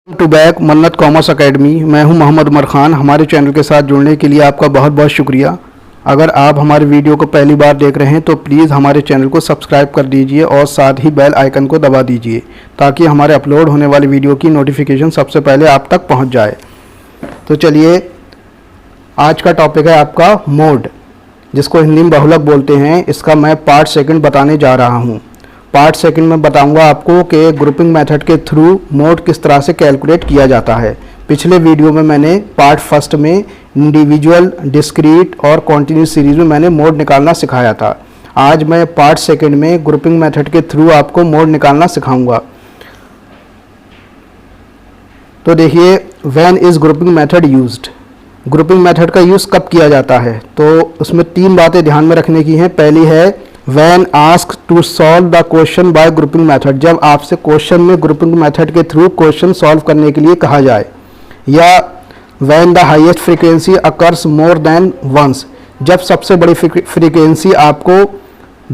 To back मन्नत commerce academy. मैं हूं मोहम्मद उमर खान। हमारे चैनल के साथ जुड़ने के लिए आपका बहुत बहुत शुक्रिया। अगर आप हमारे वीडियो को पहली बार देख रहे हैं तो प्लीज़ हमारे चैनल को सब्सक्राइब कर दीजिए और साथ ही बेल आइकन को दबा दीजिए ताकि हमारे अपलोड होने वाली वीडियो की नोटिफिकेशन सबसे पहले आप तक पहुंच जाए। तो चलिए, आज का टॉपिक है आपका मोड, जिसको हिंदी में बहुलक बोलते हैं। इसका मैं पार्ट सेकंड बताने जा रहा हूँ। पार्ट सेकंड में बताऊंगा आपको कि ग्रुपिंग मेथड के थ्रू मोड किस तरह से कैलकुलेट किया जाता है। पिछले वीडियो में मैंने पार्ट फर्स्ट में इंडिविजुअल, डिस्क्रीट और कॉन्टिन्यूस सीरीज में मैंने मोड निकालना सिखाया था। आज मैं पार्ट सेकंड में ग्रुपिंग मेथड के थ्रू आपको मोड निकालना सिखाऊंगा। तो देखिए, when is grouping method used. Grouping method का यूज़ कब किया जाता है, तो उसमें तीन बातें ध्यान में रखने की हैं। पहली है When asked to solve the question by grouping method, जब आपसे क्वेश्चन में ग्रुपिंग मेथड के थ्रू क्वेश्चन सॉल्व करने के लिए कहा जाए, या when the highest frequency occurs more than once, जब सबसे बड़ी फ्रीक्वेंसी आपको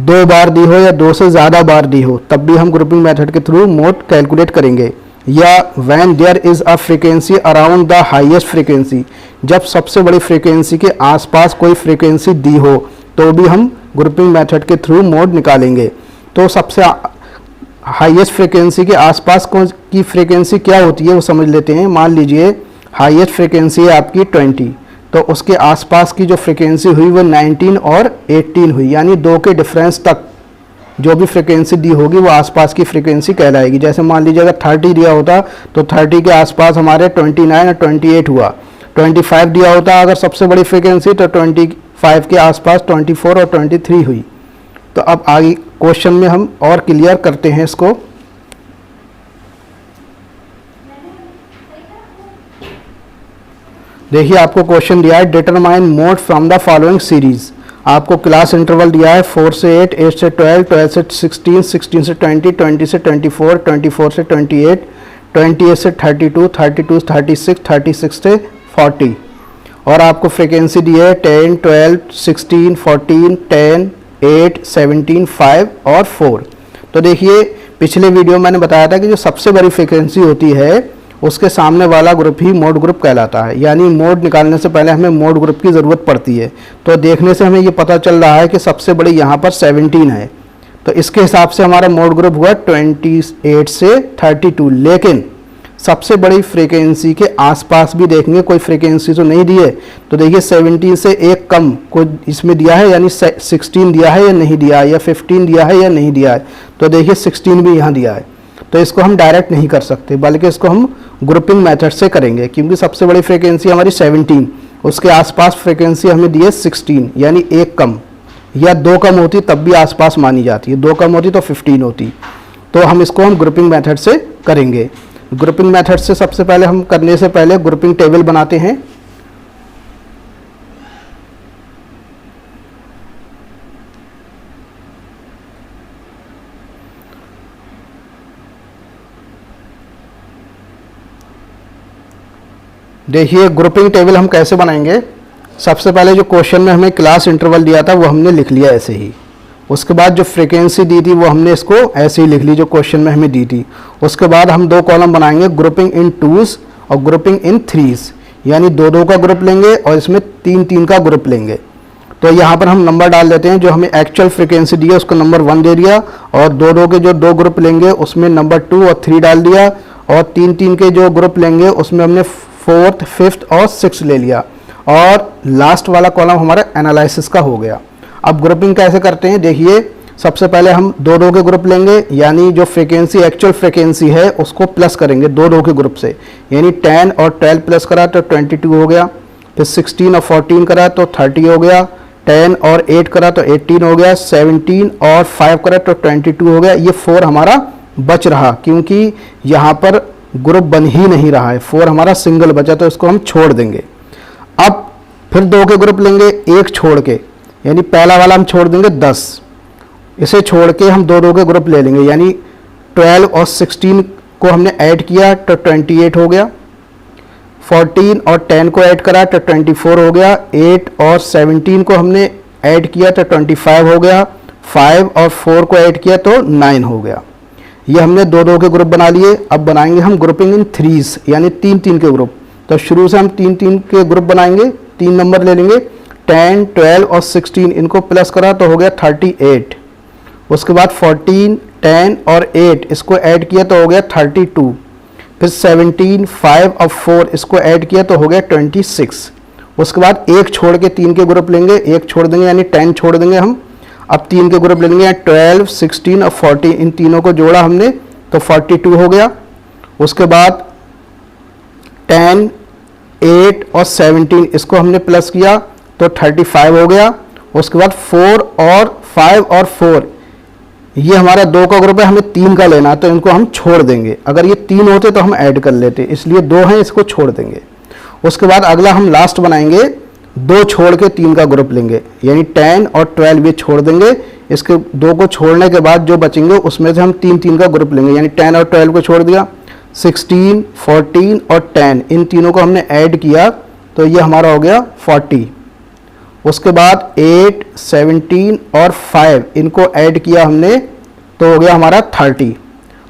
दो बार दी हो या दो से ज़्यादा बार दी हो, तब भी हम ग्रुपिंग मेथड के थ्रू मोड कैलकुलेट करेंगे। या when there is a frequency around the highest frequency, जब सबसे बड़ी फ्रीक्वेंसी के आसपास कोई फ्रीक्वेंसी दी हो तो भी हम ग्रुपिंग मेथड के थ्रू मोड निकालेंगे। तो सबसे हाईएस्ट फ्रीक्वेंसी के आसपास की फ्रीक्वेंसी क्या होती है वो समझ लेते हैं। मान लीजिए हाईएस्ट फ्रीक्वेंसी है आपकी 20, तो उसके आसपास की जो फ्रीक्वेंसी हुई वो 19 और 18 हुई, यानी दो के डिफरेंस तक जो भी फ्रीक्वेंसी दी होगी वो आसपास की फ्रीक्वेंसी कहलाएगी। जैसे मान लीजिए अगर 30 दिया होता तो 30 के आसपास हमारे 29 और 28 हुआ। 25 दिया होता अगर सबसे बड़ी फ्रीक्वेंसी तो 25 के आसपास 24 और 23 हुई। तो अब आगे क्वेश्चन में हम और क्लियर करते हैं इसको। देखिए, आपको क्वेश्चन दिया है determine mode from the following series. आपको क्लास इंटरवल दिया है 4 से 8, 8 से 12, 12 से 16, 16 से 20, 20 से 24, 24 से 28, 28 से 32, 32 से 36, 36 से 40। और आपको फ्रीक्वेंसी दी है 10, 12, 16, 14, 10, 8, 17, 5 और 4। तो देखिए, पिछले वीडियो में मैंने बताया था कि जो सबसे बड़ी फ्रीक्वेंसी होती है उसके सामने वाला ग्रुप ही मोड ग्रुप कहलाता है। यानी मोड निकालने से पहले हमें मोड ग्रुप की ज़रूरत पड़ती है। तो देखने से हमें ये पता चल रहा है कि सबसे बड़ी यहाँ पर 17 है, तो इसके हिसाब से हमारा मोड ग्रुप हुआ 28 से 32। लेकिन सबसे बड़ी फ्रीक्वेंसी के आसपास भी देखेंगे कोई फ्रीक्वेंसी तो नहीं दी है। तो देखिए, 17 से एक कम को इसमें दिया है, यानी 16 दिया है या नहीं दिया है, या 15 दिया है या नहीं दिया है। तो देखिए 16 भी यहाँ दिया है। तो इसको हम डायरेक्ट नहीं कर सकते, बल्कि इसको हम ग्रुपिंग मेथड से करेंगे, क्योंकि सबसे बड़ी फ्रीक्वेंसी हमारी 17, उसके आसपास फ्रीक्वेंसी हमें दी है 16, यानी एक कम या दो कम होती तब भी आसपास मानी जाती है। दो कम होती तो 15 होती। तो हम इसको हम ग्रुपिंग मेथड से करेंगे। ग्रुपिंग मेथड से सबसे पहले हम करने से पहले ग्रुपिंग टेबल बनाते हैं। देखिए, ग्रुपिंग टेबल हम कैसे बनाएंगे। सबसे पहले जो क्वेश्चन में हमें क्लास इंटरवल दिया था वो हमने लिख लिया ऐसे ही। उसके बाद जो फ्रीक्वेंसी दी थी वो हमने इसको ऐसे ही लिख ली जो क्वेश्चन में हमें दी थी। उसके बाद हम दो कॉलम बनाएंगे, ग्रुपिंग इन 2s और ग्रुपिंग इन 3s, यानी दो दो का ग्रुप लेंगे और इसमें 3 का ग्रुप लेंगे। तो यहाँ पर हम नंबर डाल देते हैं। जो हमें एक्चुअल फ्रीक्वेंसी दी है उसको नंबर 1 दे दिया, और दो के जो दो ग्रुप लेंगे उसमें नंबर 2 और 3 डाल दिया, और 3 के जो ग्रुप लेंगे उसमें हमने 4th, 5th और 6th ले लिया। और लास्ट वाला कॉलम हमारा एनालिसिस का हो गया। अब ग्रुपिंग कैसे करते हैं, देखिए, सबसे पहले हम दो के ग्रुप लेंगे, यानी जो फ्रीक्वेंसी एक्चुअल फ्रीक्वेंसी है उसको प्लस करेंगे दो के ग्रुप से, यानी 10 और 12 प्लस करा तो 22 हो गया। फिर 16 और 14 करा तो 30 हो गया। 10 और 8 करा तो 18 हो गया। 17 और 5 करा तो 22 हो गया। ये 4 हमारा बच रहा, क्योंकि यहाँ पर ग्रुप बन ही नहीं रहा है। 4 हमारा सिंगल बचा, तो इसको हम छोड़ देंगे। अब फिर दो के ग्रुप लेंगे एक छोड़ के, यानी पहला वाला हम छोड़ देंगे 10। इसे छोड़ के हम दो के ग्रुप ले लेंगे, यानी 12 और 16 को हमने ऐड किया तो 28 हो गया। 14 और 10 को ऐड करा तो 24 हो गया। 8 और 17 को हमने ऐड किया तो 25 हो गया। 5 और 4 को ऐड किया तो 9 हो गया। ये हमने 2-2 के ग्रुप बना लिए। अब बनाएंगे हम ग्रुपिंग इन थ्रीज, यानी 3-3 के ग्रुप। तो शुरू से हम 3-3 के ग्रुप बनाएंगे। 3 नंबर ले लेंगे, 10, 12 और 16, इनको प्लस करा तो हो गया 38। उसके बाद 14, 10 और 8 इसको ऐड किया तो हो गया 32। फिर 17, 5 और 4 इसको ऐड किया तो हो गया 26। उसके बाद एक छोड़ के 3 के ग्रुप लेंगे, एक छोड़ देंगे यानी 10 छोड़ देंगे हम। अब 3 के ग्रुप लेंगे, 12, 16 और 14, इन तीनों को जोड़ा हमने तो 42 हो गया। उसके बाद 10, 8 और 17 इसको हमने प्लस किया तो 35 हो गया। उसके बाद 4 और 5 और 4, ये हमारा 2 का ग्रुप है, हमें 3 का लेना तो इनको हम छोड़ देंगे। अगर ये 3 होते तो हम ऐड कर लेते, इसलिए 2 हैं, इसको छोड़ देंगे। उसके बाद अगला हम लास्ट बनाएंगे, 2 छोड़ के 3 का ग्रुप लेंगे, यानी 10 और 12 ये छोड़ देंगे। इसके 2 को छोड़ने के बाद जो बचेंगे उसमें से हम 3-3 का ग्रुप लेंगे, यानी 10 और 12 को छोड़ दिया। 16, 14 और 10 इन तीनों को हमने ऐड किया तो ये हमारा हो गया 40। उसके बाद 8, 17 और 5 इनको ऐड किया हमने तो हो गया हमारा 30।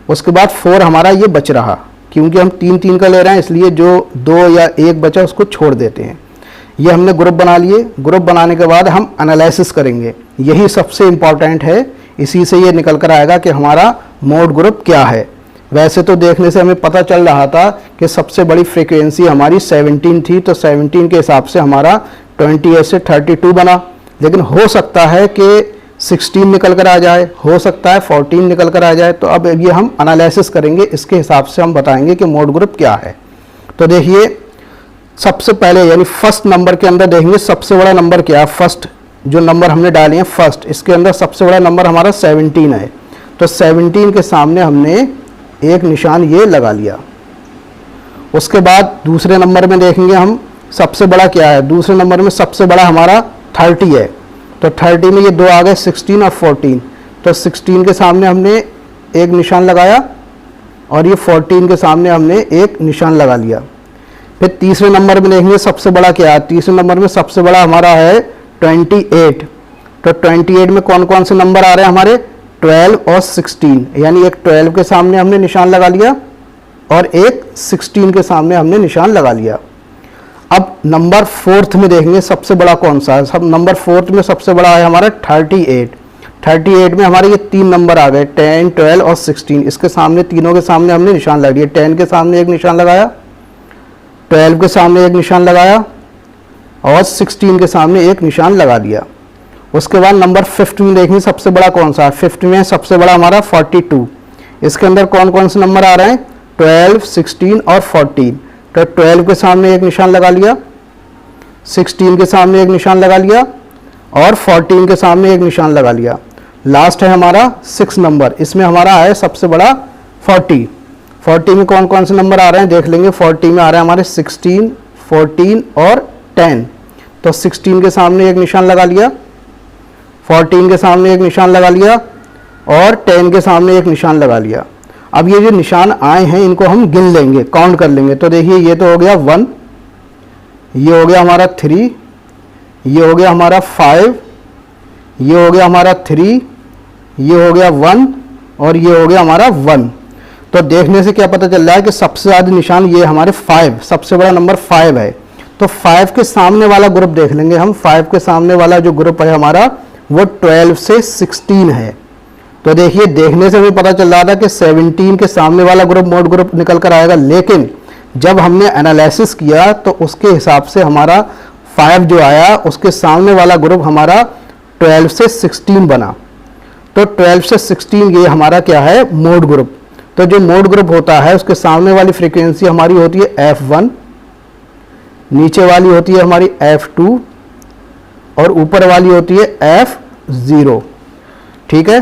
उसके बाद 4 हमारा ये बच रहा, क्योंकि हम 3-3 का ले रहे हैं इसलिए जो 2 या 1 बचा उसको छोड़ देते हैं। ये हमने ग्रुप बना लिए। ग्रुप बनाने के बाद हम एनालिसिस करेंगे, यही सबसे इम्पॉर्टेंट है। इसी से ये निकल कर आएगा कि हमारा मोड ग्रुप क्या है। वैसे तो देखने से हमें पता चल रहा था कि सबसे बड़ी फ्रीक्वेंसी हमारी 17 थी, तो 17 के हिसाब से हमारा 28 से 32 बना। लेकिन हो सकता है कि 16 निकल कर आ जाए, हो सकता है 14 निकल कर आ जाए। तो अब ये हम एनालिसिस करेंगे, इसके हिसाब से हम बताएंगे कि मोड ग्रुप क्या है। तो देखिए, सबसे पहले यानी फर्स्ट नंबर के अंदर देखेंगे सबसे बड़ा नंबर क्या है। फर्स्ट जो नंबर हमने डाले हैं फर्स्ट, इसके अंदर सबसे बड़ा नंबर हमारा 17 है। तो 17 के सामने हमने एक निशान ये लगा लिया। उसके बाद दूसरे नंबर में देखेंगे हम सबसे बड़ा क्या है। दूसरे नंबर में सबसे बड़ा हमारा 30 है, तो 30 में ये 2 आ गए, 16 और 14। तो 16 के सामने हमने एक निशान लगाया और ये 14 के सामने हमने एक निशान लगा लिया। फिर तीसरे नंबर में देखेंगे सबसे बड़ा क्या है। तीसरे नंबर में सबसे बड़ा हमारा है 28। तो 28 में कौन कौन से नंबर आ रहे हैं हमारे, 12 और 16, यानी एक 12 के सामने हमने निशान लगा लिया और एक 16 के सामने हमने निशान लगा लिया। अब नंबर 4th में देखेंगे सबसे बड़ा कौन सा है। सब नंबर 4th में सबसे बड़ा है हमारा 38। 38 में हमारे ये 3 नंबर आ गए, 10, 12 और 16। इसके सामने, तीनों के सामने हमने निशान लगा दिया। 10 के सामने एक निशान लगाया, 12 के सामने एक निशान लगाया और 16 के सामने एक निशान लगा दिया। उसके बाद नंबर 5th में देखेंगे सबसे बड़ा कौन सा है। 5th में सबसे बड़ा हमारा 42। इसके अंदर कौन कौन से नंबर आ रहे हैं, 12, 16 और 14। तो 12 के सामने एक निशान लगा लिया, 16 के सामने एक निशान लगा लिया और 14 के सामने एक निशान लगा लिया। लास्ट है हमारा 6 नंबर, इसमें हमारा है सबसे बड़ा 40। 40 में कौन कौन से नंबर आ रहे हैं देख लेंगे। 40 में आ रहे हैं हमारे 16, 14 और 10। तो 16 के सामने एक निशान लगा लिया, 14 के सामने एक निशान लगा लिया और 10 के सामने एक निशान लगा लिया। अब ये जो निशान आए हैं इनको हम गिन लेंगे, काउंट कर लेंगे। तो देखिए, ये तो हो गया 1, ये हो गया हमारा 3, ये हो गया हमारा 5, ये हो गया हमारा 3, ये हो गया 1 और ये हो गया हमारा 1। तो देखने से क्या पता चल रहा है कि सबसे ज़्यादा निशान ये हमारे 5, सबसे बड़ा नंबर 5 है। तो 5 के सामने वाला ग्रुप देख लेंगे हम। 5 के सामने वाला जो ग्रुप है हमारा वो 12 से 16 है। तो देखिए, देखने से भी पता चल रहा था कि 17 के सामने वाला ग्रुप मोड ग्रुप निकल कर आएगा, लेकिन जब हमने एनालिसिस किया तो उसके हिसाब से हमारा 5 जो आया उसके सामने वाला ग्रुप हमारा 12 से 16 बना। तो 12 से 16 ये हमारा क्या है, मोड ग्रुप। तो जो मोड ग्रुप होता है उसके सामने वाली फ्रीक्वेंसी हमारी होती है F1, नीचे वाली होती है हमारी F2 और ऊपर वाली होती है F0। ठीक है,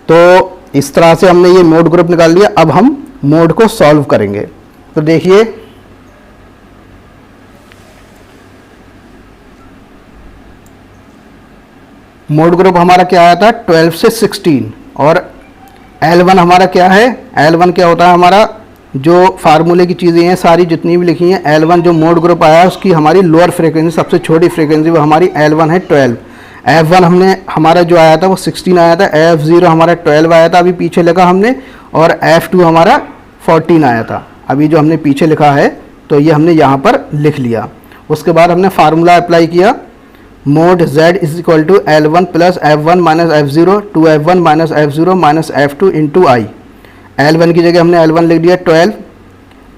तो इस तरह से हमने ये मोड ग्रुप निकाल लिया। अब हम मोड को सॉल्व करेंगे। तो देखिए, मोड ग्रुप हमारा क्या आया था, 12 से 16। और L1 हमारा क्या है, L1 क्या होता है हमारा, जो फार्मूले की चीज़ें हैं सारी जितनी भी लिखी हैं, L1 जो मोड ग्रुप आया है उसकी हमारी लोअर फ्रीक्वेंसी, सबसे छोटी फ्रीक्वेंसी वो हमारी L1 है 12। F1 हमने हमारा जो आया था वो 16 आया था, F0 हमारा 12 आया था अभी पीछे लिखा हमने, और F2 हमारा 14 आया था अभी जो हमने पीछे लिखा है, तो ये हमने यहाँ पर लिख लिया। उसके बाद हमने फार्मूला अप्लाई किया, mode Z is equal to L1 plus F1 minus F0 two F1 minus F0 minus F2 into I. L1 की जगह हमने L1 लिख दिया 12,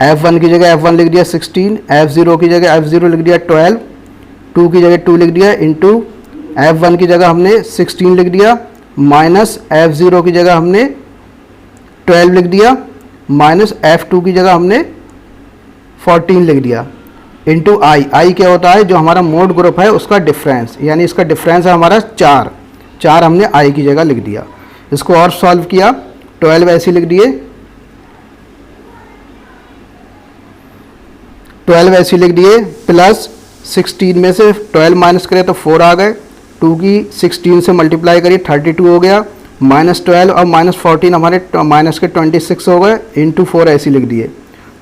F1 की जगह F1 लिख दिया 16, F0 की जगह F0 लिख दिया 12, 2 की जगह 2 लिख दिया इंटू F1 की जगह हमने 16 लिख दिया, माइनस F0 की जगह हमने 12 लिख दिया, माइनस F2 की जगह हमने 14 लिख दिया, इंटू आई क्या होता है, जो हमारा मोड ग्रुप है उसका डिफरेंस, यानी इसका डिफरेंस है हमारा 4 हमने आई की जगह लिख दिया। इसको और सॉल्व किया, 12 ऐसे लिख दिए, 12 ऐसे लिख दिए, प्लस 16 में से 12 माइनस करें तो 4 आ गए, 2 की 16 से मल्टीप्लाई करिए 32 हो गया, माइनस 12 और माइनस 14 हमारे माइनस के 26 हो गए, इंटू 4 ऐसे लिख दिए,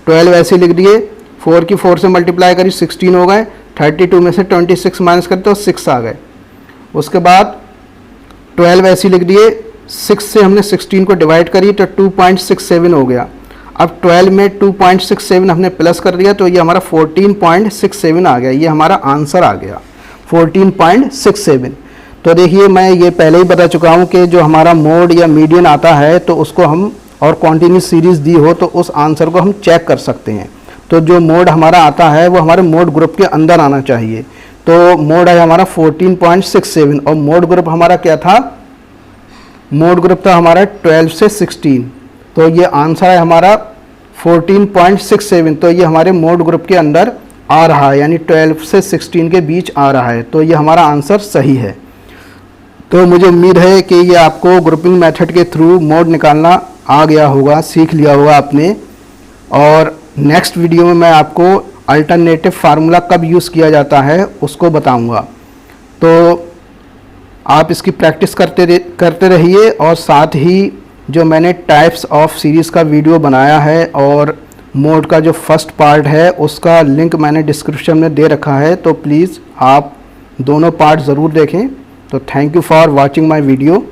12 ऐसे लिख दिए, 4 की 4 से मल्टीप्लाई करी 16 हो गए, 32 में से 26 माइनस करते तो 6 आ गए। उसके बाद 12 ऐसे लिख दिए, 6 से हमने 16 को डिवाइड करी तो 2.67 हो गया। अब 12 में 2.67 हमने प्लस कर दिया तो ये हमारा 14.67 आ गया, ये हमारा आंसर आ गया 14.67। तो देखिए मैं ये पहले ही बता चुका हूँ कि जो हमारा मोड या मीडियन आता है तो उसको हम, और कॉन्टीन्यूस सीरीज़ दी हो तो उस आंसर को हम चेक कर सकते हैं। तो जो मोड हमारा आता है वो हमारे मोड ग्रुप के अंदर आना चाहिए। तो मोड है हमारा 14.67 और मोड ग्रुप हमारा क्या था, मोड ग्रुप था हमारा 12 से 16, तो ये आंसर है हमारा 14.67। तो ये हमारे मोड ग्रुप के अंदर आ रहा है, यानी 12 से 16 के बीच आ रहा है, तो ये हमारा आंसर सही है। तो मुझे उम्मीद है कि ये आपको ग्रुपिंग मेथड के थ्रू मोड निकालना आ गया होगा, सीख लिया होगा आपने। और नेक्स्ट वीडियो में मैं आपको अल्टरनेटिव फार्मूला कब यूज़ किया जाता है उसको बताऊंगा। तो आप इसकी प्रैक्टिस करते रहिए, और साथ ही जो मैंने टाइप्स ऑफ सीरीज़ का वीडियो बनाया है और मोड का जो फर्स्ट पार्ट है उसका लिंक मैंने डिस्क्रिप्शन में दे रखा है, तो प्लीज़ आप दोनों पार्ट ज़रूर देखें। तो thank you for watching my video.